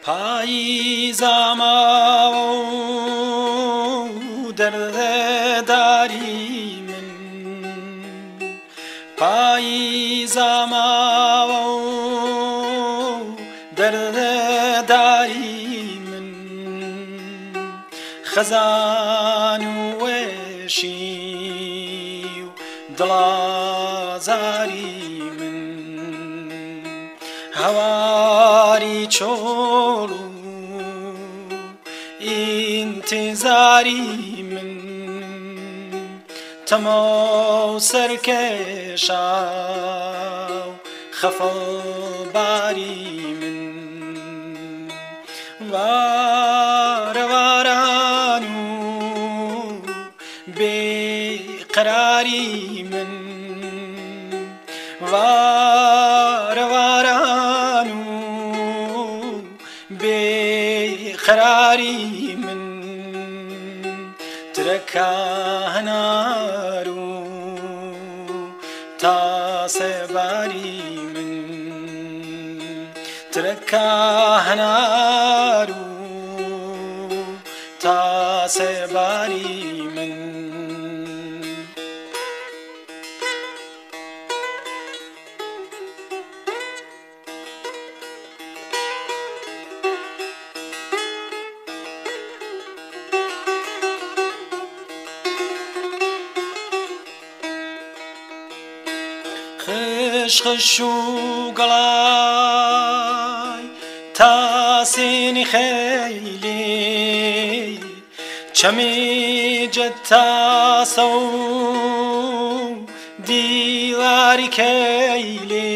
پاییزە ماوە و دەردەداری من پاییزە ماوە و دەردەداری من خەزان و وێشی و دڵازاری من هەواری چۆڵ و ئینتیزاری من تەمە و سەرکێشا و خەفەڵباری من وارەواران و بێقەراری من وارەواران و بێقەراری من ترەکە هەنار و تاسەباری من ترەکە هەنار و تاسەباری من خش و گەڵای تاسێنی خەیلی چەمێجە تاسە و دیواری کەیلی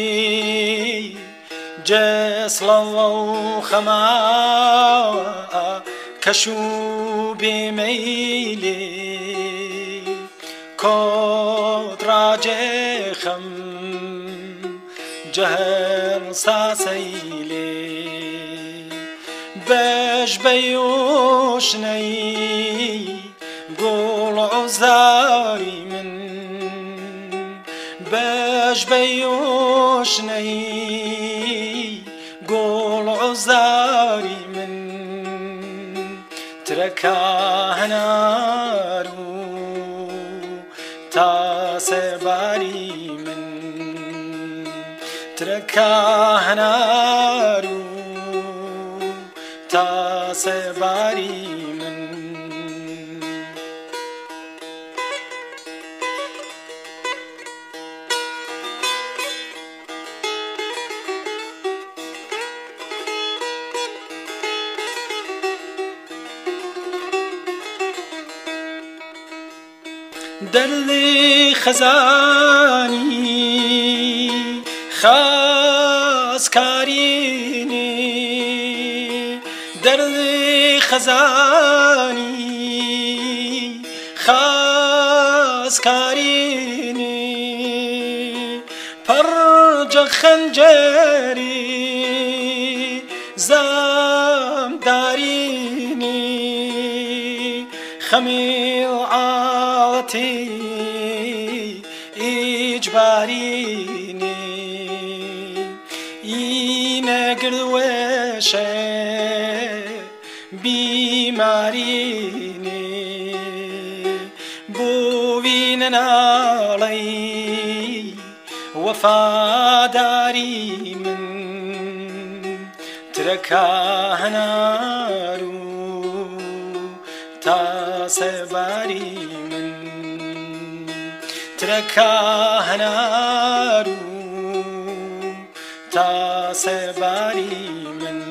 جەسڵەوە و خەماوە کەش و بێمەیلی کۆتڕاجێخەم جهل ساسيلي باش بيوشني قول عزاري من باش بيوشني قول عزاري من تركا هنارو تاسباري من تركا هنارو تاسباري من دردی خزانی خاص کارینی دردی خزانی خاص کارینی پرج خنجری زم دارینی خمیل عاطی إجباريني ينقروشه بيماريني بوين علي وفاداري من تركا هنارو تاسباري من تركا هنارو تاسباري من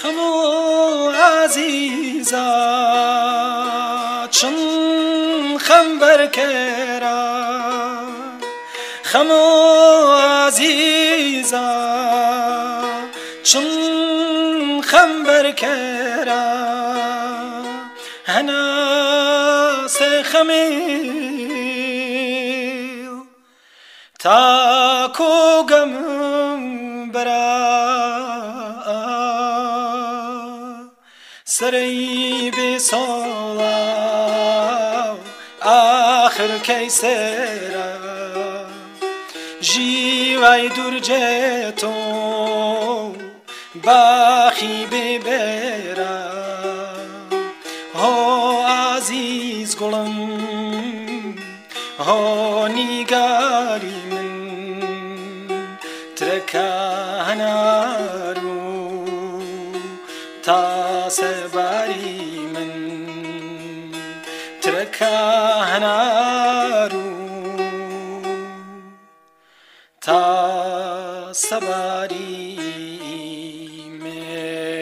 خمو عزيزا چن خمبر کرا خمو عزيزا چون خمبر کرا هنا سخمیل تا کوگم برا سری بی سولا آخر کی سرا جیوای دور جتو باخی ببرا هو عزیز گلم هو نیگاری من ترکا هنارو تا سباری من ترکا هنارو تا سباری من